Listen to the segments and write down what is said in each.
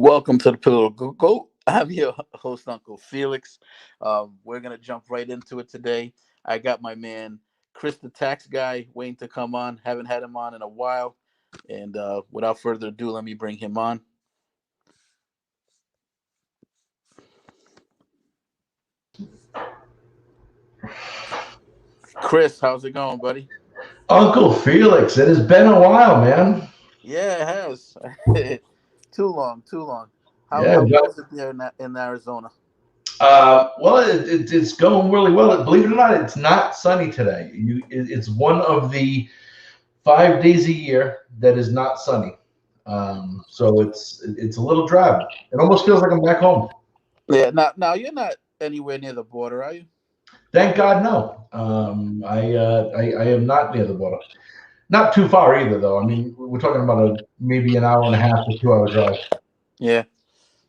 Welcome to the Pillow Go. I'm your host, Uncle Felix. We're gonna jump right into it today. I got my man Chris, the tax guy, waiting to come on. Haven't had him on in a while, and without further ado, let me bring him on. Chris, how's it going, buddy? Uncle Felix, it has been a while, man. Yeah, it has. Too long, too long. How Yeah, how but goes it there in Arizona? well, it's going really well. Believe it or not, it's not sunny today. It's one of the 5 days a year that is not sunny. So it's a little drab. It almost feels like I'm back home. Yeah, now you're not anywhere near the border, are you? Thank God, no. I am not near the border. Not too far either, though. I mean, we're talking about maybe an hour and a half to 2 hour drive. Yeah.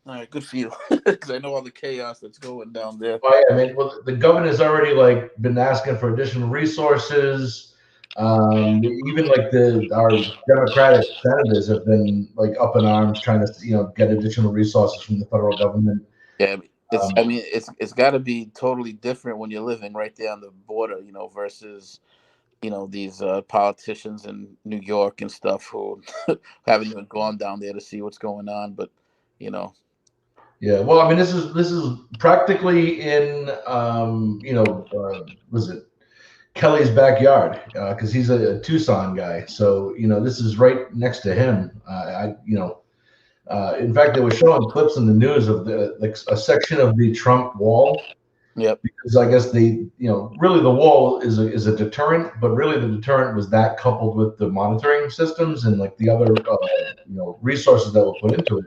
All right, good for you, because I know all the chaos that's going down there. Well, yeah, I mean, well, the governor's already like been asking for additional resources. Even like the our Democratic senators have been like up in arms trying to get additional resources from the federal government. Yeah, it's. Um, I mean, it's got to be totally different when you're living right there on the border, versus these politicians in New York and stuff who haven't even gone down there to see what's going on. But you know, yeah, well, I mean, this is practically in was it Kelly's backyard because he's a Tucson guy. So this is right next to him. In fact, they were showing clips in the news of the like a section of the Trump wall yep, because I guess really the wall is a deterrent, but really the deterrent was that coupled with the monitoring systems and like the other resources that were put into it.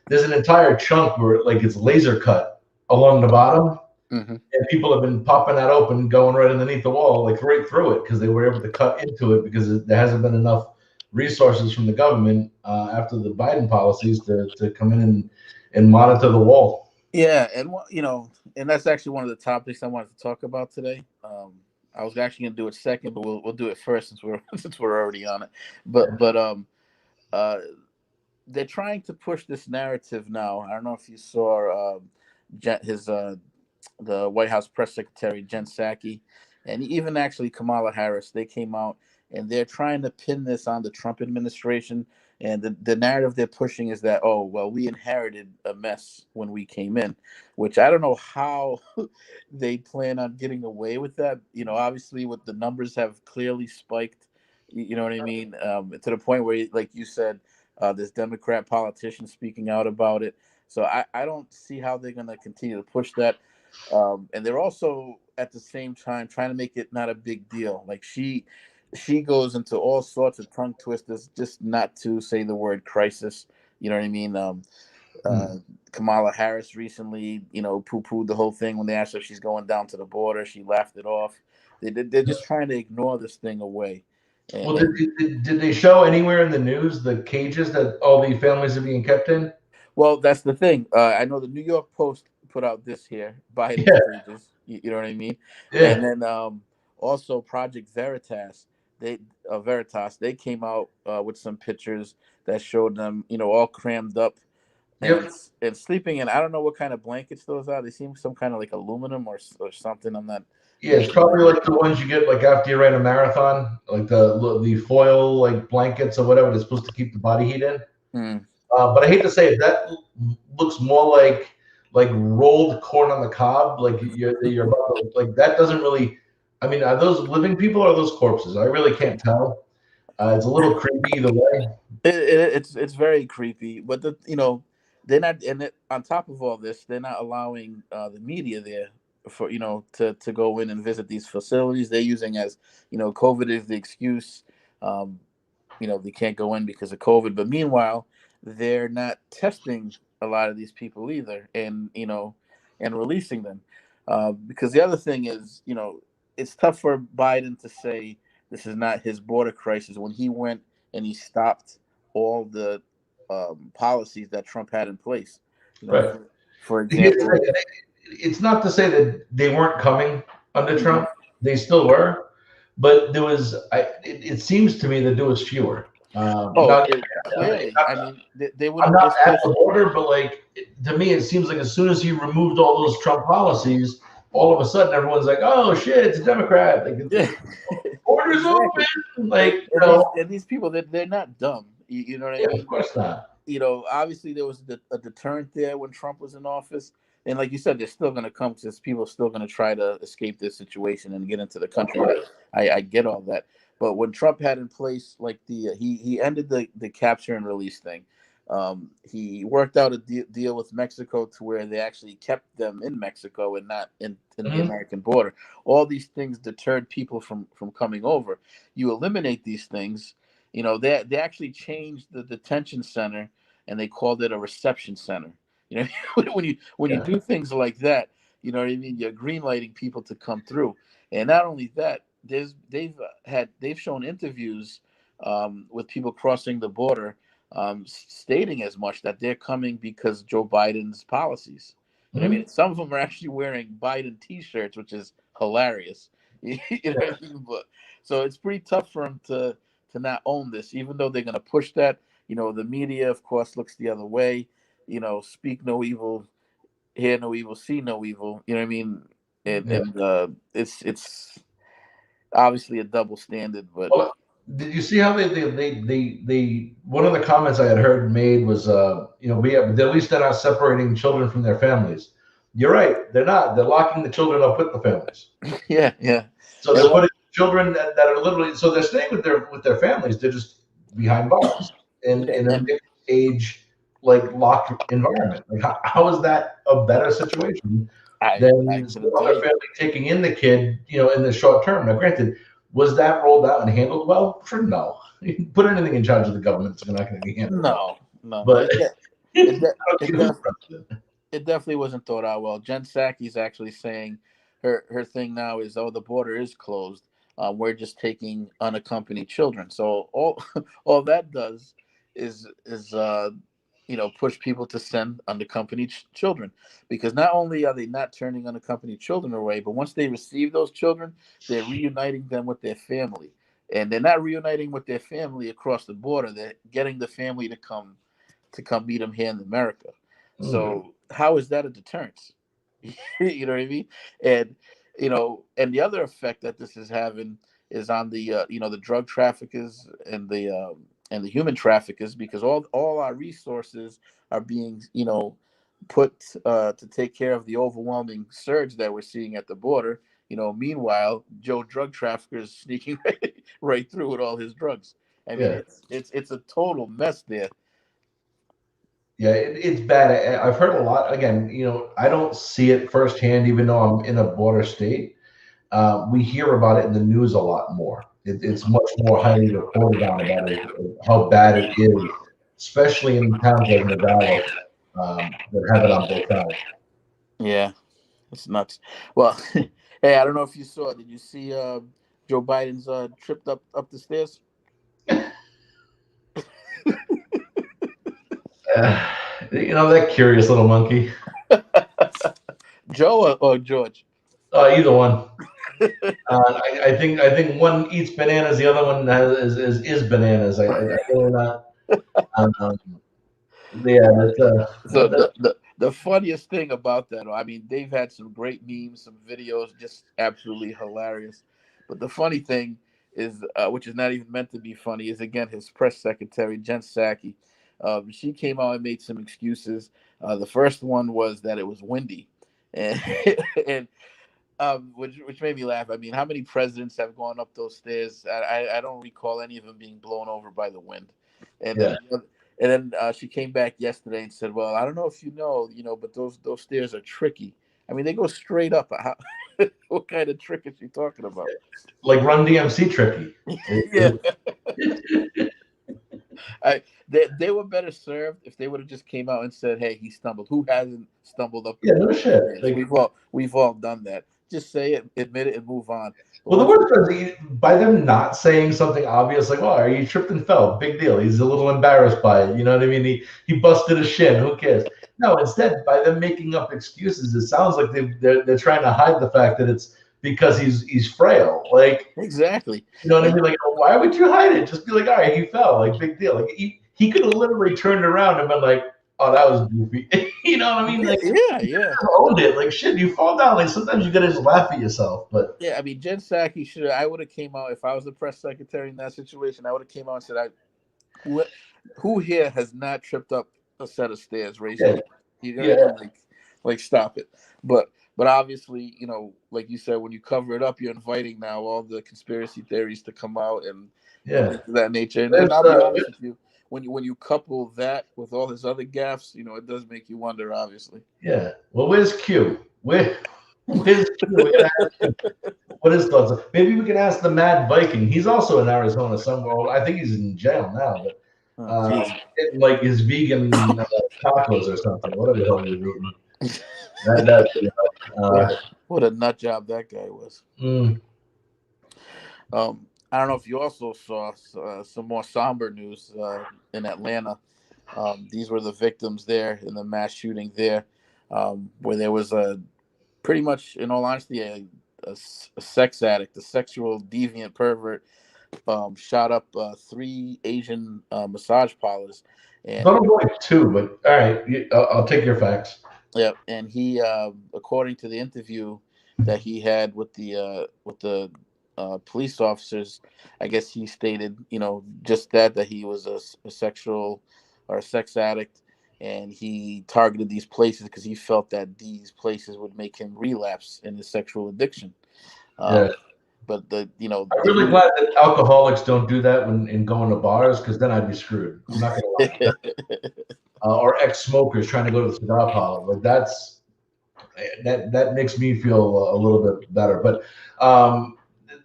There's an entire chunk where like it's laser cut along the bottom, hmm and people have been popping that open, going right underneath the wall, like right through it, because they were able to cut into it because there hasn't been enough resources from the government after the Biden policies to come in and monitor the wall. yeah, and and that's actually one of the topics I wanted to talk about today. I was actually gonna do it second, but we'll do it first since we're since we're already on it. But uh, they're trying to push this narrative now. I don't know if you saw his the White House press secretary Jen Psaki, and even actually Kamala Harris. They came out and they're trying to pin this on the Trump administration. And the narrative they're pushing is that, oh well, we inherited a mess when we came in, which I don't know how they plan on getting away with that. Obviously, what the numbers have clearly spiked. You know what I mean? To the point where, like you said, this Democrat politician speaking out about it. So I don't see how they're going to continue to push that. And they're also at the same time trying to make it not a big deal. Like she goes into all sorts of tongue twisters just not to say the word crisis. You know what I mean? Hmm. Uh, Kamala Harris recently, poo-pooed the whole thing when they asked her if she's going down to the border. She laughed it off. They're just trying to ignore this thing away. Well, did, And did, did they show anywhere in the news the cages that all the families are being kept in? well, that's the thing. I know the New York Post put out this here, Biden's Yeah, cages. You know what I mean? And yeah. then also Project Veritas, they came out with some pictures that showed them, all crammed up and Yep. and sleeping in. I don't know what kind of blankets those are. They seem some kind of like aluminum or something. I'm not Yeah, it's making probably that. like the ones you get like after you ran a marathon, like the foil like blankets or whatever that's supposed to keep the body heat in. Mm. But I hate to say it, that looks more like rolled corn on the cob. Like you're about to, like that doesn't really. I mean, are those living people or are those corpses? I really can't tell. It's a little creepy either way. It's very creepy, but they're not, and on top of all this, they're not allowing the media there for to go in and visit these facilities. They're using as COVID is the excuse. Um, they can't go in because of COVID, but meanwhile, they're not testing a lot of these people either, and and releasing them. Because the other thing is, it's tough for Biden to say this is not his border crisis when he went and he stopped all the policies that Trump had in place. Right. For Here's the example, thing, it's not to say that they weren't coming under mhm, Trump. They still were, but there was. It seems to me that there was fewer. Oh, Now, clearly. I mean, they I'm wouldn't not miss at this. the border, but like to me, it seems like as soon as he removed all those Trump policies, all of a sudden everyone's like, "Oh shit, it's a Democrat!" Like Yeah, borders exactly. open. Like And these people, they're not dumb. You know what I yeah, of mean? course not. Obviously there was a deterrent there when Trump was in office, and like you said, they're still going to come because people are still going to try to escape this situation and get into the Of country. course. I get all that, but when Trump had in place, like he ended the capture and release thing. He worked out a deal with Mexico to where they actually kept them in Mexico and not in the Mhm. American border. All these things deterred people from coming over. You eliminate these things. They actually changed the detention center and they called it a reception center. You know, when you Yeah. do things like that, you know what I mean. You're greenlighting people to come through, and not only that, they've shown interviews with people crossing the border, stating as much that they're coming because Joe Biden's policies. You know what I Mhm. mean? Some of them are actually wearing Biden T-shirts, which is hilarious. You know what Yeah. I mean? But so it's pretty tough for them to not own this, even though they're going to push that. The media, of course, looks the other way. Speak no evil, hear no evil, see no evil. You know what I mean? And Yeah. and it's obviously a double standard, but Well, did you see how they one of the comments I had heard made was at least they're not separating children from their families. You're right, they're not. They're locking the children up with the families. yeah, yeah, So and they're well, putting children that are literally so they're staying with their families. They're just behind bars and yeah, in a and mixed age like locked environment. Like how is that a better situation I than can some other agree. family taking in the kid, in the short term? Now, granted, was that rolled out and handled well? Sure, no. You can put anything in charge of the government, it's not going to be handled well. No, no, no. But It, de- I don't it, care who's de- president. it definitely wasn't thought out well. Jen Psaki's actually saying her thing now is, oh, the border is closed. We're just taking unaccompanied children. So all all that does is push people to send unaccompanied children, because not only are they not turning unaccompanied children away, but once they receive those children, they're reuniting them with their family, and they're not reuniting with their family across the border. They're getting the family to come meet them here in America. Mm. So how is that a deterrence? You know what I mean? And and the other effect that this is having is on the drug traffickers and the human traffickers, because all our resources are being put to take care of the overwhelming surge that we're seeing at the border. Meanwhile, Joe drug trafficker is sneaking right through with all his drugs. I mean, Yeah. it's a total mess there. Yeah, it's bad. I've heard a lot. Again, I don't see it firsthand, even though I'm in a border state. We hear about it in the news a lot more. It's much more highly reported on about it, how bad it is, especially in towns like Nogales that have it on both sides. Yeah, it's nuts. Well, hey, I don't know if you saw. Did you see Joe Biden's tripped up the stairs? Uh, that curious little monkey. Joe or George? Either one. I think one eats bananas, the other one is bananas. I really not. Um, yeah, So the funniest thing about that, I mean, they've had some great memes, some videos, just absolutely hilarious. But the funny thing is, which is not even meant to be funny, is again his press secretary Jen Psaki. She came out and made some excuses. The first one was that it was windy, and and which made me laugh. I mean, how many presidents have gone up those stairs? I don't recall any of them being blown over by the wind. And yeah. then she came back yesterday and said, "Well, I don't know if but those stairs are tricky. I mean, they go straight up. What kind of trick is she talking about?" Like Run DMC tricky. Yeah, they were better served if they would have just came out and said, "Hey, he stumbled. Who hasn't stumbled up Yeah, no the shit. stairs? Like, We've all done that. Just say it, admit it, and move on." But well, the once, worst part is by them not saying something obvious, like, "Oh, are you tripped and fell? Big deal." He's a little embarrassed by it. You know what I mean? He busted a shin. Who cares? No, instead, by them making up excuses, it sounds like they're trying to hide the fact that it's because he's frail. Like, Exactly. you know what I Like, mean? Like, why would you hide it? Just be like, all right, he fell. Like, big deal. Like, he could have literally turned around and been like, oh, that was goofy. You know what I mean? yeah, Like, yeah, yeah. owned it. Like, shit, you fall down. Like, sometimes you gotta just laugh at yourself. But Yeah, I mean, Jen Psaki should. I would have came out if I was the press secretary in that situation. I would have came out and said, who, who here has not tripped up a set of stairs? Raise your yeah, hand. You know what I yeah, mean? Like stop it. But obviously, like you said, when you cover it up, you're inviting now all the conspiracy theories to come out and yeah. things of that nature. And There's I'll be honest with you, when you couple that with all his other gaffes, it does make you wonder. Obviously. yeah. Well, where's Q? Where's Q? We gotta ask him what his thoughts are. Maybe we can ask the Mad Viking. He's also in Arizona somewhere. Well, I think he's in jail now, but Oh, jeez. getting like his vegan tacos or something. Whatever the hell he was eating. Uh, What a nut job that guy was. mm, I don't know if you also saw some more somber news in Atlanta. These were the victims there in the mass shooting there, where there was pretty much, in all honesty, a sex addict, a sexual deviant pervert, shot up three Asian massage parlors, thought and it was like two, but all right. I'll take your facts. yeah, and he, according to the interview that he had with the police officers, I guess he stated, just that he was a sexual or a sex addict, and he targeted these places because he felt that these places would make him relapse in his sexual addiction. Yeah. Um, but I'm the really he. glad that alcoholics don't do that when in going to bars, because then I'd be screwed. I'm not gonna lie. Or ex-smokers trying to go to the cigar parlor. Like that makes me feel a little bit better. But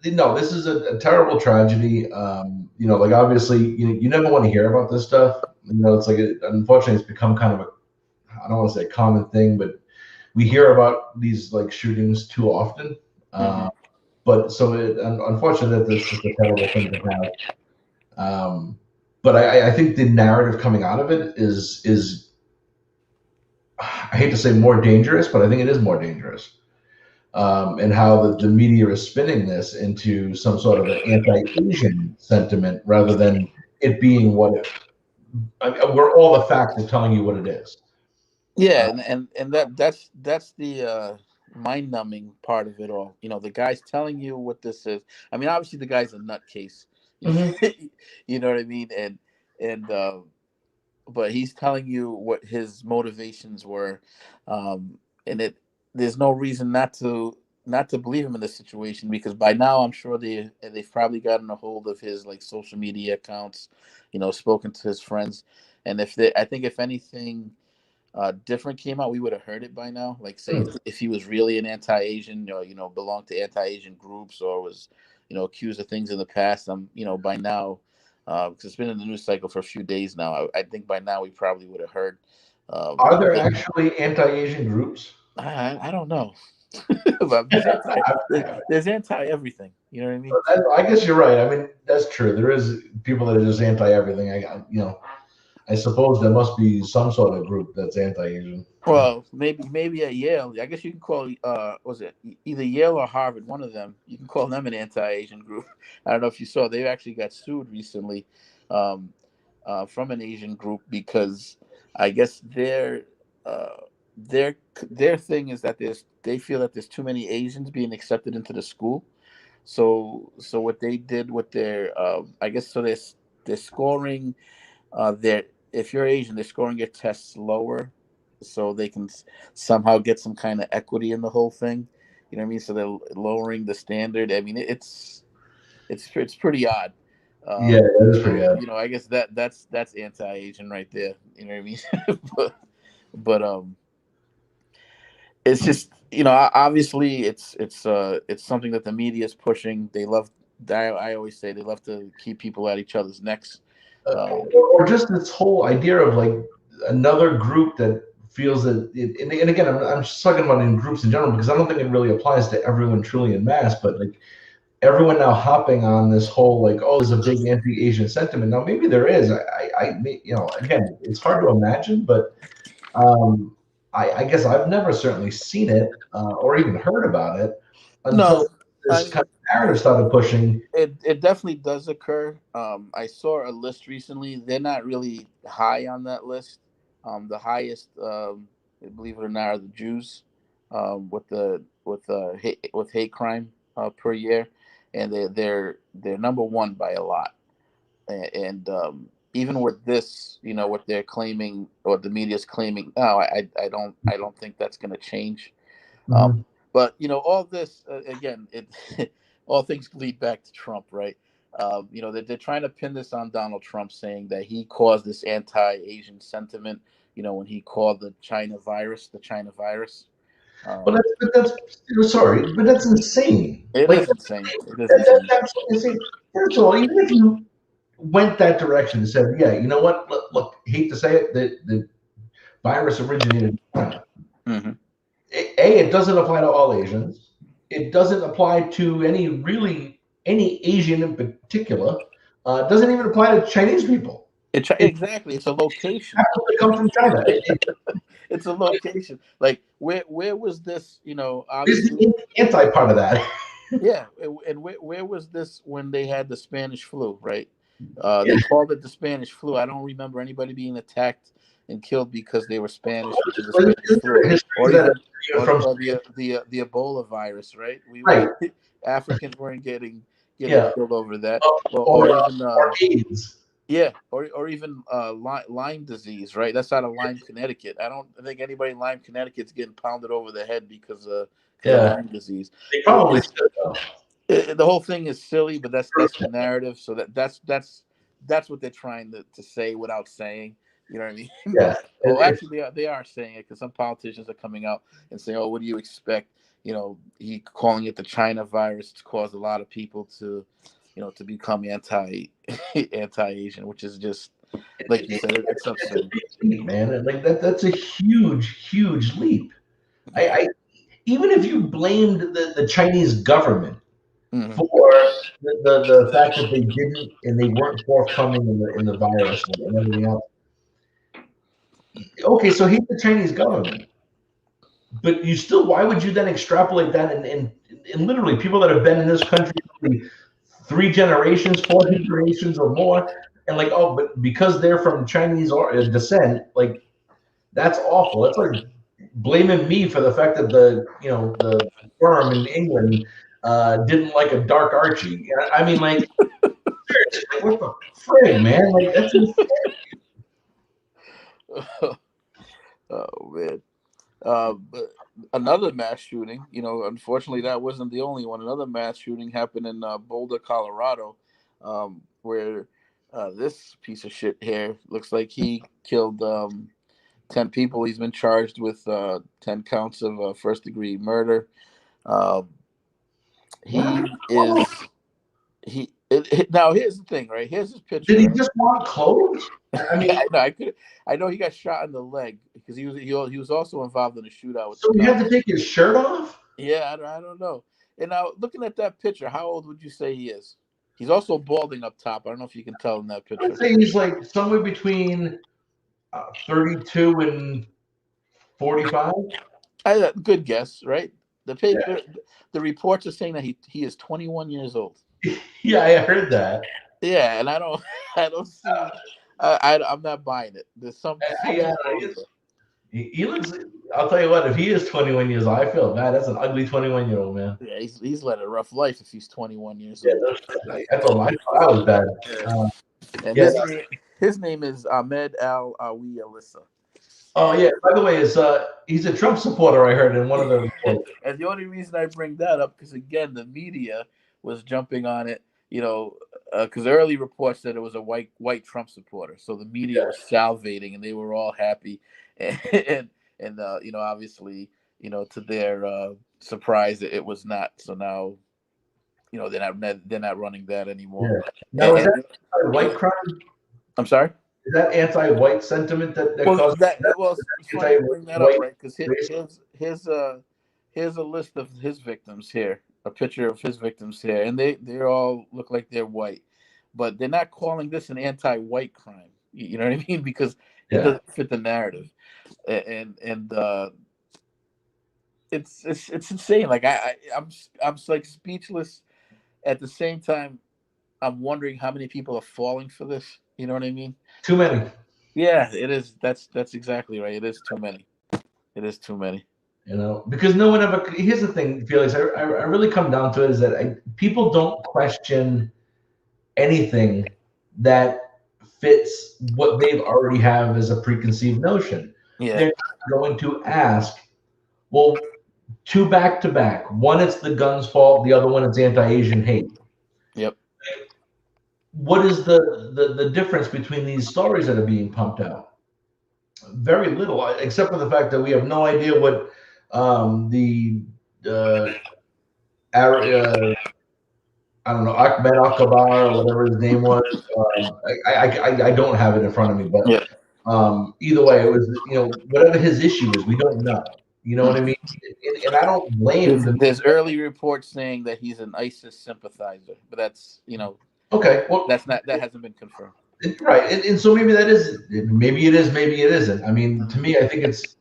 no, this is a terrible tragedy. Like obviously, you never want to hear about this stuff. It's like unfortunately, it's become kind of I don't want to say a common thing, but we hear about these like shootings too often. Mhm. But so unfortunately, that this is a terrible thing to have. But I think the narrative coming out of it is I hate to say more dangerous, but I think it is more dangerous. And how the media is spinning this into some sort of an anti-Asian sentiment rather than it being where all the facts are telling you what it is. Yeah, Uh, and that's the mind numbing part of it all. The guy's telling you what this is. I mean, obviously the guy's a nutcase. mhm. You know what I mean? And but he's telling you what his motivations were, and there's no reason not to believe him in this situation, because by now I'm sure they've probably gotten a hold of his like social media accounts, spoken to his friends, and I think if anything different came out, we would have heard it by now. Like, say if he was really an anti-Asian, or belonged to anti-Asian groups, or was accused of things in the past. By now, because it's been in the news cycle for a few days now. I think by now we probably would have heard. Are there But actually anti-Asian groups? I don't know. But there's anti everything. You know what I mean? I guess you're right. I mean, that's true. There is people that are just anti-everything. I suppose there must be some sort of group that's anti-Asian. Well, maybe at Yale. I guess you can call was it either Yale or Harvard, one of them. You can call them an anti-Asian group. I don't know if you saw, they actually got sued recently, um, from an Asian group, because I guess uh, their their thing is that they feel that there's too many Asians being accepted into the school. So what they did with their I guess, so they're scoring their if you're Asian, they're scoring your tests lower, so they can somehow get some kind of equity in the whole thing. You know what I mean? So they're lowering the standard. I mean, it's pretty odd. Yeah, that is pretty So odd. I guess that's anti-Asian right there. You know what I mean? but it's just, obviously it's something that the media is pushing. They love. I always say they love to keep people at each other's necks. Um, Or just this whole idea of like another group that feels that and again I'm just talking about in groups in general because I don't think it really applies to everyone truly in mass, but like everyone now hopping on this whole like, oh, there's a big anti-Asian sentiment. Now maybe there is. Again, it's hard to imagine, but um I guess I've never certainly seen it or even heard about it. until No, I this mean kind of narrative started pushing. it definitely does occur. I saw a list recently. They're not really high on that list. The highest, believe it or not, are the Jews, with hate crime per year, and they're number one by a lot. And even with this, what they're claiming or the media's claiming, no, I don't think that's going to change. Um, Mhm. but all this again, all things lead back to Trump, right? They're trying to pin this on Donald Trump, saying that he caused this anti-Asian sentiment. When he called the China virus. But Um, that's sorry, but that's insane. it Like is insane. It is insane. that's insane. First of all, even if you went that direction and said, yeah, you know what? Look, hate to say it, the virus originated in China. Hmm. It doesn't apply to all Asians. It doesn't apply to any Asian in particular. It doesn't even apply to Chinese people. It Exactly. It's a location. happens to come from China. It's a location. Like where was this? Is Obviously. the anti part of that. Yeah, and where was this when they had the Spanish flu, right? Yeah. They called it the Spanish flu. I don't remember anybody being attacked and killed because they were Spanish, which is the Spanish Isn't there flu, a history or that even it's from the Ebola virus, right? We were right? Africans weren't getting Yeah, killed over that, or or even AIDS. yeah, or even Lyme disease, right? That's out of Lyme, Connecticut. I don't think anybody in Lyme, Connecticut's getting pounded over the head because of Yeah, Lyme disease. they It, probably it's should though. the whole thing is silly, but that's the narrative. So that's what they're trying to say without saying. You know what I mean? Yeah, Oh, it, actually, they are saying it because some politicians are coming out and saying, "Oh, what do you expect?" He calling it the China virus to cause a lot of people to become anti-Asian, which is just like you said, it's it's a absurd. big leap, man. And, like that's a huge leap. Yeah. I even if you blamed the Chinese government Hmm. for the fact that they didn't and they weren't forthcoming in the virus and everything else. Okay, so hate the Chinese government, but you still, why would you then extrapolate that and literally people that have been in this country three generations, four generations or more, and like, oh, but because they're from Chinese or descent, like that's awful. That's like blaming me for the fact that the firm in England didn't like a dark Archie. I mean, like, seriously, like, what the frig, man? Like, that's Oh man. But another mass shooting. Unfortunately, that wasn't the only one. Another mass shooting happened in Boulder, Colorado, where this piece of shit here looks like he killed 10 people. He's been charged with 10 counts of first-degree murder. Um, wow. he is now. Here's the thing, right? Here's his Did picture, he right? just want clothes? I mean, Yeah, I know. I know he got shot in the leg because he was also involved in a shootout with the so he had cops. to take his shirt off? Yeah, I don't know. And now looking at that picture, how old would you say he is? He's also balding up top. I don't know if you can tell in that I would picture. say he's like somewhere between 32 and 45. Good guess, right? The Yeah, paper, the reports are saying that he is 21 years old. yeah, I heard that. Yeah, and I don't I don't see. I'm not buying it. There's Yeah, something wrong there. he looks. I'll tell you what. If he is 21 years old, I feel bad. That's an ugly 21-year-old man. Yeah, he's led a rough life if he's 21 years Yeah, old. that's all. I thought that was bad. Yeah. Uh, And yeah. his name is Ahmed Al Awi Alissa. Oh yeah. By the way, is he's a Trump supporter? I heard in one of the reports. And the only reason I bring that up because again the media was jumping on it, because early reports said it was a white Trump supporter, so the media was salivating and they were all happy, and obviously to their surprise it was not. So now they're not running that anymore. Yeah. Now is And, that white crime? I'm sorry. Is that anti-white sentiment that Well, causes that? it's Is funny that you bring that up, anti-white right? Because race? here's a list of his victims here, a picture of his victims here, and they all look like they're white, but they're not calling this an anti-white crime. You know what I mean? Because it Yeah. doesn't fit the narrative, and it's insane. Like I'm like speechless. At the same time, I'm wondering how many people are falling for this. You know what I mean? Too many. Yeah, it is. That's exactly right. It is too many. It is too many. Because no one ever. Here's the thing, Felix. I really come down to it is that people don't question anything that fits what they've already have as a preconceived notion. Yeah. They're not going to ask, well, two back to back. One, it's the gun's fault. The other one, it's anti-Asian hate. Yep. What is the difference between these stories that are being pumped out? Very little, except for the fact that we have no idea what the uh, I don't know, Ahmed Akabar or whatever his name was. I don't have it in front of me, but Yeah. either way, it was whatever his issue is, we don't know. You know what I mean? And I don't blame the There's early reports saying that he's an ISIS sympathizer, but that's okay. Well, that hasn't been confirmed. right, and so maybe that is, maybe it is, maybe it isn't. I mean, to me, I think it's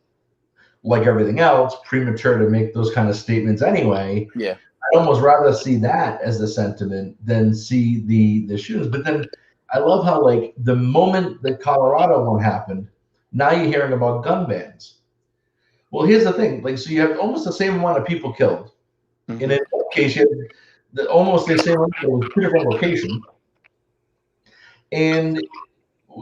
like everything else, premature to make those kind of statements anyway. Yeah. I'd almost rather see that as the sentiment than see the shootings. But then I love how like the moment the Colorado one happened, now you're hearing about gun bans. Well, here's the thing, like so you have almost the same amount of people killed. Mm-hmm. In one case, you had almost the same amount with two different locations, and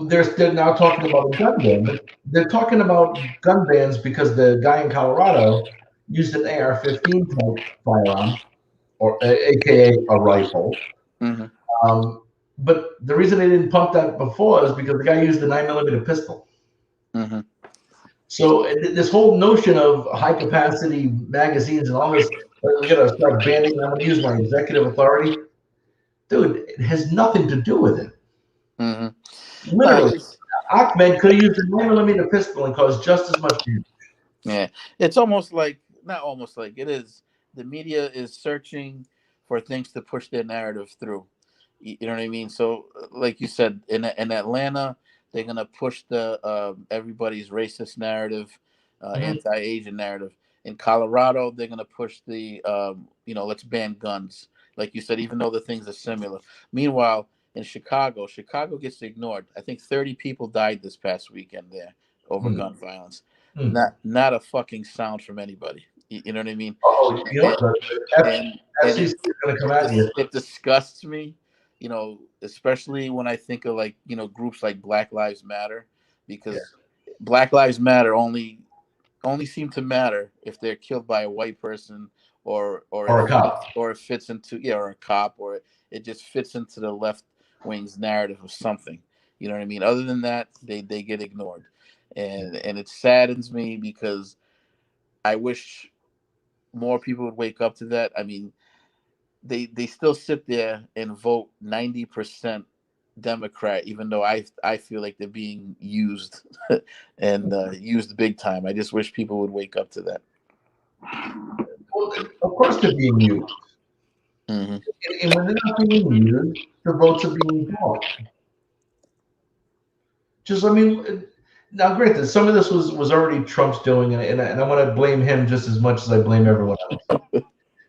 they're now talking about a gun ban. But they're talking about gun bans because the guy in Colorado used an AR-15 type firearm, or AKA a rifle. Mm-hmm. But the reason they didn't pump that before is because the guy used a 9mm pistol. Mm-hmm. So this whole notion of high capacity magazines and all this, we're gonna start banning. I'm gonna use my executive authority, dude. It has nothing to do with it. Mm-hmm. Literally, Ahmed could have used a 9mm pistol and caused just as much damage. Yeah, it's almost like not almost like it is. The media is searching for things to push their narrative through. You know what I mean? So, like you said, in Atlanta, they're gonna push the everybody's racist narrative, Mhm. anti-Asian narrative. In Colorado, they're gonna push the let's ban guns. Like you said, even though the things are similar. Meanwhile, in Chicago gets ignored. I think 30 people died this past weekend there over Mm. gun violence. Mm. Not a fucking sound from anybody. You know what I mean? Oh, you know what? And The and FCC is going to come at you. it disgusts me, especially when I think of like groups like Black Lives Matter, Yeah. because Black Lives Matter only seem to matter if they're killed by a white person Or a cop. or it fits into or a cop, or it just fits into the left wing's narrative of something. You know what I mean? Other than that, they get ignored, and it saddens me because I wish more people would wake up to that. I mean, they still sit there and vote 90% Democrat, even though I feel like they're being used and used big time. I just wish people would wake up to that. Well, of course they're being used. Mm-hmm. And when they're not being used, the votes are being bought. Just, I mean, now granted, some of this was already Trump's doing, and I want to blame him just as much as I blame everyone else.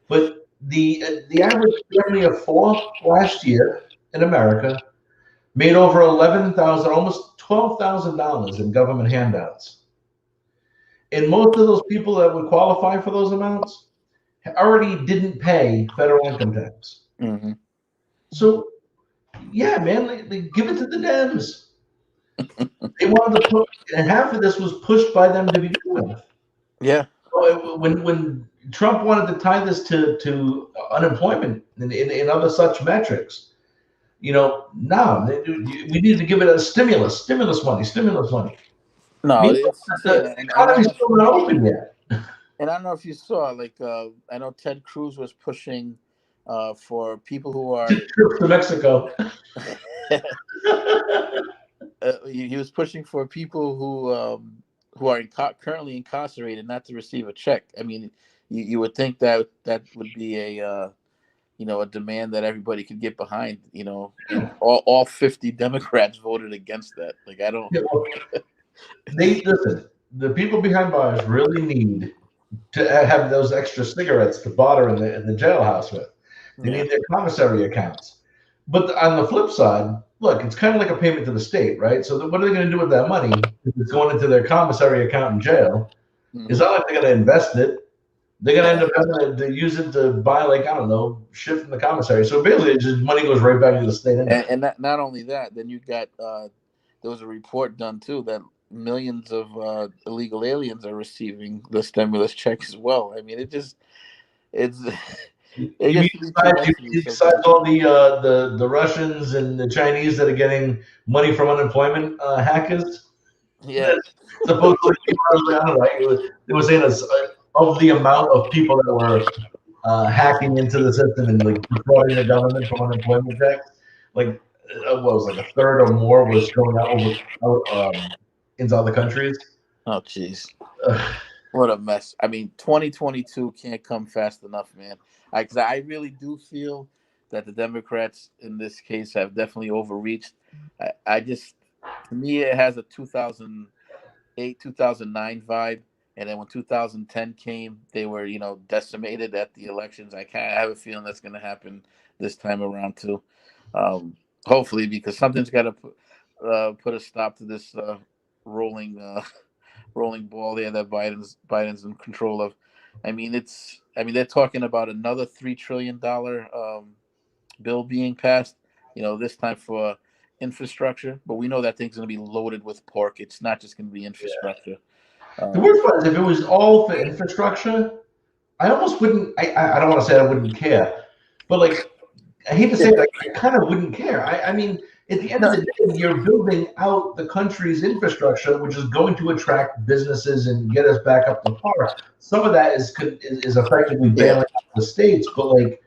But the average family of four last year in America made over 11,000, almost $12,000 in government handouts. And most of those people that would qualify for those amounts already didn't pay federal income tax. Mm-hmm. So, yeah, man, they give it to the Dems. They wanted to put, and half of this was pushed by them to begin with. Yeah. When Trump wanted to tie this to unemployment and other such metrics, no, we need to give it a stimulus money. No, Meanwhile, it's insane, the economy's still not open yet. and I don't know if you saw, like, I know Ted Cruz was pushing for people who are Trips to Mexico. he was pushing for people who are currently incarcerated not to receive a check. I mean, you would think that would be a demand that everybody could get behind. And all 50 Democrats voted against that. Like I don't. Yeah, well, they listen. The people behind bars really need to have those extra cigarettes to barter in the jailhouse with. They Yeah. need their commissary accounts. But on the flip side, look, it's kind of like a payment to the state, right? So what are they going to do with that money if it's going into their commissary account in jail? It's Hmm. not like they're going to invest it. They're going to end up having to use it to buy, like, I don't know, shit from the commissary. So basically, it's just money goes right back into the state anyway. And not only that, then you got there was a report done too that millions of illegal aliens are receiving the stimulus check as well. I mean, it's it You mean gets to be too much for me besides sometimes. all the Russians and the Chinese that are getting money from unemployment hackers? Yeah. Supposedly, I don't know. It was saying of the amount of people that were hacking into the system and like defrauding the government from unemployment checks, like what was like a third or more was going out into other countries. Oh, jeez. Ugh, What a mess. I mean, 2022 can't come fast enough, man. Cause I really do feel that the Democrats in this case have definitely overreached. I just, to me, it has a 2008, 2009 vibe. And then when 2010 came, they were, decimated at the elections. I kind of have a feeling that's going to happen this time around too. Um, Hopefully, because something's got to put a stop to this rolling rolling ball there that Biden's in control of. I mean they're talking about another $3 trillion bill being passed. This time for infrastructure, but we know that thing's going to be loaded with pork. It's not just going to be yeah. infrastructure. The Um, worst part is if it was all for infrastructure, I almost wouldn't. I don't want to say I wouldn't care, but like I hate to say it, I kind of wouldn't care. I mean, at the end of no, the day, you're building out the country's infrastructure, which is going to attract businesses and get us back up to par. Some of that is effectively yeah. bailing out the states, but like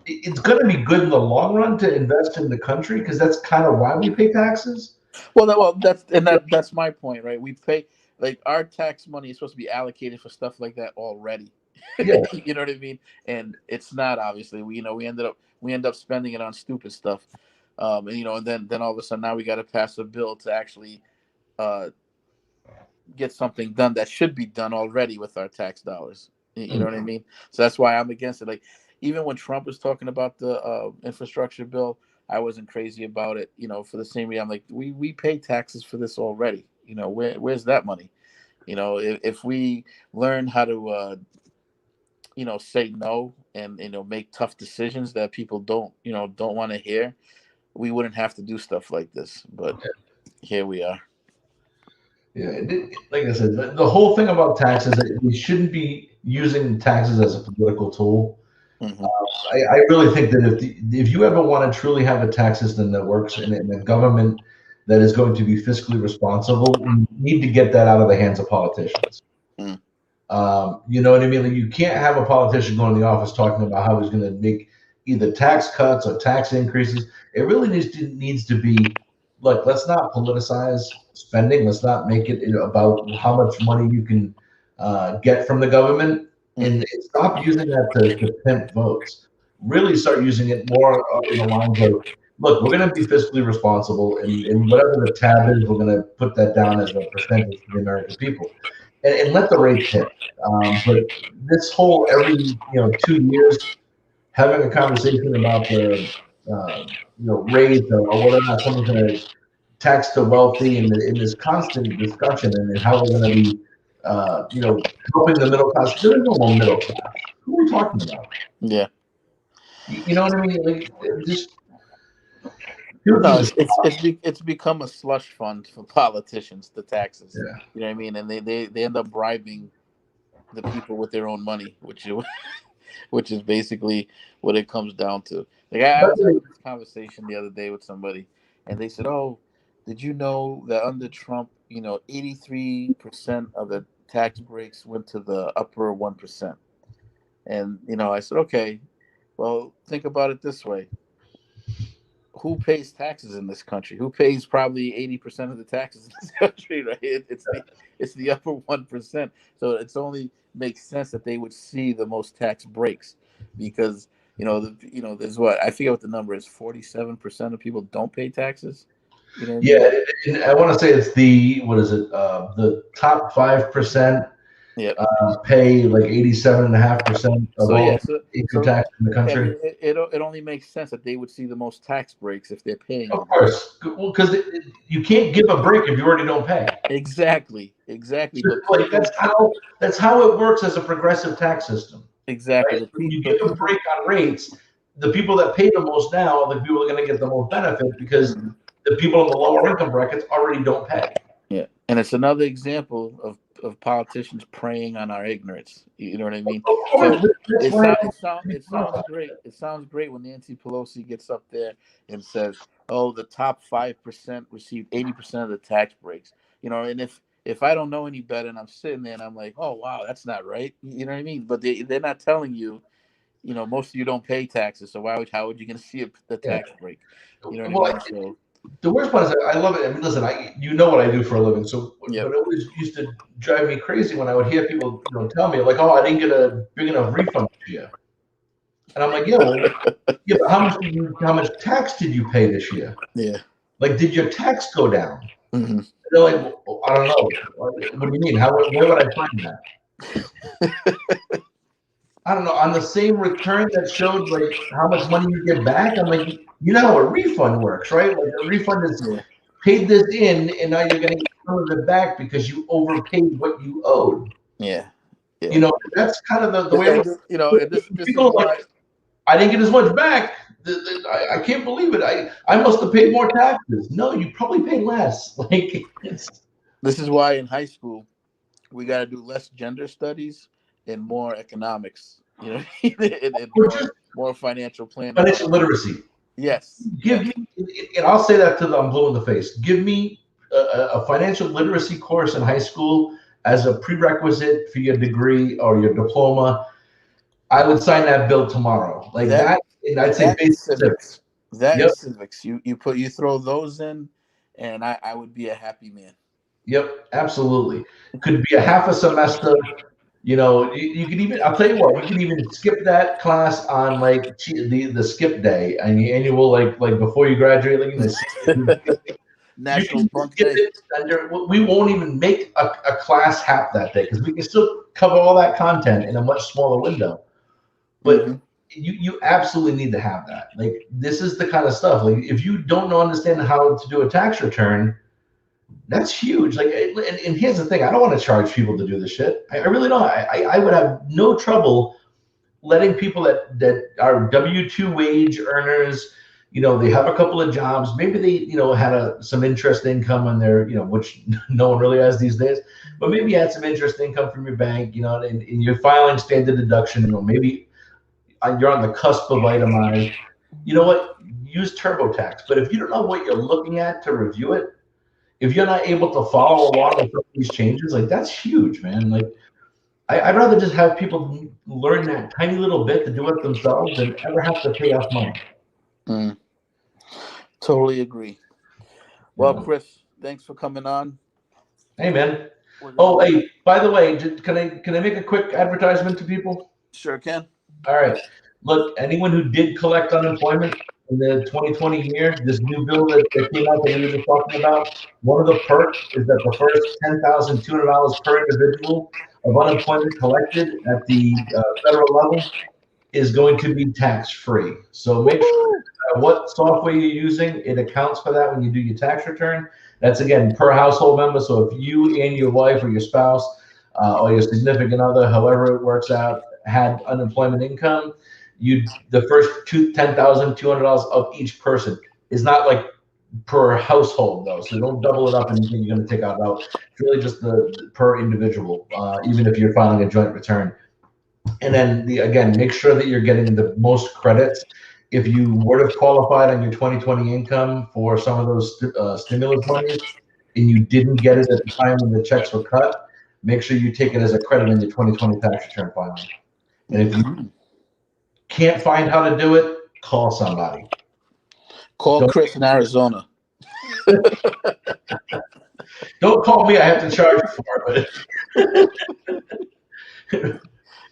it's going to be good in the long run to invest in the country because that's kind of why we pay taxes. Well, that's my point, right? We pay like our tax money is supposed to be allocated for stuff like that already. Yeah, You know what I mean? And it's not, obviously. We end up spending it on stupid stuff. And then all of a sudden now we got to pass a bill to actually uh, get something done that should be done already with our tax dollars. You know what I mm, mean? So that's why I'm against it. Like even when Trump was talking about the infrastructure bill, I wasn't crazy about it. For the same reason, I'm like, we pay taxes for this already. Where's that money? If we learn how to say no and make tough decisions that people don't want to hear, we wouldn't have to do stuff like this. But here we are. yeah. Like I said, the whole thing about taxes, we shouldn't be using taxes as a political tool. Hmm. I really think that if you ever want to truly have a tax system that works in a government that is going to be fiscally responsible, you need to get that out of the hands of politicians. Mm. You know what I mean? Like you can't have a politician go in the office talking about how he's going to make either tax cuts or tax increases. It really needs to be, look, let's not politicize spending. Let's not make it about how much money you can get from the government, and Hmm. stop using that to pimp votes. Really start using it more in the lines of, look, we're going to be fiscally responsible, and whatever the tab is, we're going to put that down as a percentage for the American people, and let the rates hit. But this whole every 2 years having a conversation about the rate or whether or not someone's going to tax the wealthy and in this constant discussion and how we're going to be helping the middle class. There is no more middle class. Who are we talking about? Yeah. You know what I mean? Like just people No, need to it's become a slush fund for politicians, the taxes. yeah. You know what I mean? And they end up bribing the people with their own money, which is basically what it comes down to. Like I But was having this conversation the other day with somebody, and they said, "Oh, did you know that under Trump, 83% of the tax breaks went to the upper 1%?" And I said, "Okay, well, think about it this way: who pays taxes in this country? Who pays probably 80% of the taxes in this country? Right? It's the upper 1%. So it's only makes sense that they would see the most tax breaks, because there's what I forget what the number is. 47% of people don't pay taxes. You know what I mean? yeah, and I want to say it's the what is it? The top 5%. Yeah. pay like 87.5% of So yeah, all so income so tax in the I country. mean, it only makes sense that they would see the most tax breaks if they're paying Of the most. course, well, because you can't give a break if you already don't pay. Exactly, exactly. So, But like people, that's how it works as a progressive tax system, exactly, right? When you give but a people, break on rates, the people that pay the most now are the people that are going to get the most benefit because Mhm. the people in the lower income brackets already don't pay. Yeah, and it's another example of politicians preying on our ignorance. You know what I mean? Of course, So that's why. it sounds great. It sounds great when Nancy Pelosi gets up there and says, "Oh, the top 5% received 80% of the tax breaks." You know, and if I don't know any better, and I'm sitting there and I'm like, "Oh, wow, that's not right." You know what I mean? But they're not telling you. You know, most of you don't pay taxes, so how would you going to see the Yeah. tax break? You know what I Well, mean? So the worst part is that I love it. I mean, listen, you know what I do for a living, so yeah. but it always used to drive me crazy when I would hear people, tell me like, "Oh, I didn't get a big enough refund this year," and I'm like, "Yeah, well, yeah, but how much tax did you pay this year? Yeah. Like, did your tax go down?" Hmm. And they're like, well, "I don't know. What do you mean? Where would I find that?" I don't know. On the same return that showed like how much money you get back, I'm like, you know how a refund works, right? Like a refund is Yeah. paid this in, and now you're going to get some of it back because you overpaid what you owed. Yeah. Yeah. That's kind of the way it And, works. and this is People are like, why. I didn't get as much back. I can't believe it. I must have paid more taxes. No, you probably paid less. Like it's This is why in high school we got to do less gender studies and more economics. You know, and or just more financial planning financial classes. literacy. Yes. Give Yes. me, and I'll say that to them, I'm blue in the face. Give me a financial literacy course in high school as a prerequisite for your degree or your diploma. I would sign that bill tomorrow. Like That that, and I'd say that and basic civics. civics. That and Yep, civics. You throw those in, and I would be a happy man. yep, absolutely. Could be a half a semester. You could even. I'll tell you what. You can even skip that class on like the skip day and your annual like before you graduate. Like you National can Bunk skip Day. it. We won't even make a class half that day because we can still cover all that content in a much smaller window. But Hmm. you absolutely need to have that. Like this is the kind of stuff. Like if you don't understand how to do a tax return, that's huge. Like, and here's the thing: I don't want to charge people to do this shit. I really don't. I would have no trouble letting people that are W-2 wage earners, they have a couple of jobs. Maybe they, had some interest income on their, which no one really has these days. But maybe you had some interest income from your bank, and you're filing standard deduction, or maybe you're on the cusp of itemized. You know what? Use TurboTax. But if you don't know what you're looking at to review it, if you're not able to follow along with some of these changes, like that's huge, man. Like I'd rather just have people learn that tiny little bit to do it themselves than ever have to pay us money. Mm, totally agree. You Well, know? Chris, thanks for coming on. Hey, man. We're gonna Oh, do hey, by the way, can I make a quick advertisement to people? sure can. All right. Look, anyone who did collect unemployment in the 2020 year, this new bill that came out that we were just talking about, one of the perks is that the first $10,200 per individual of unemployment collected at the federal level is going to be tax free. So make sure Woohoo! what software you're using, it accounts for that when you do your tax return. That's again per household member. So if you and your wife or your spouse or your significant other, however it works out, had unemployment income, the first $10,200 of each person is not like per household though. So don't double it up and you think you're going to take out. No, it's really just the per individual, even if you're filing a joint return. And then again, make sure that you're getting the most credits. If you would have qualified on your 2020 income for some of those stimulus monies and you didn't get it at the time when the checks were cut, make sure you take it as a credit on your 2020 tax return filing. And if you Mhm. can't find how to do it, call somebody. Call Don't Chris in Arizona. don't call me. I have to charge you for it.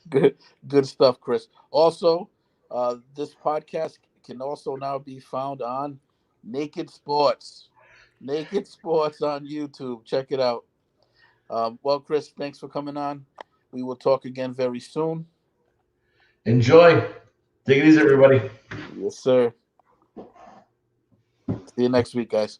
Good, good stuff, Chris. Also, this podcast can also now be found on Naked Sports. Naked Sports on YouTube. Check it out. Well, Chris, thanks for coming on. We will talk again very soon. Enjoy. Take it easy, everybody. Yes, sir. See you next week, guys.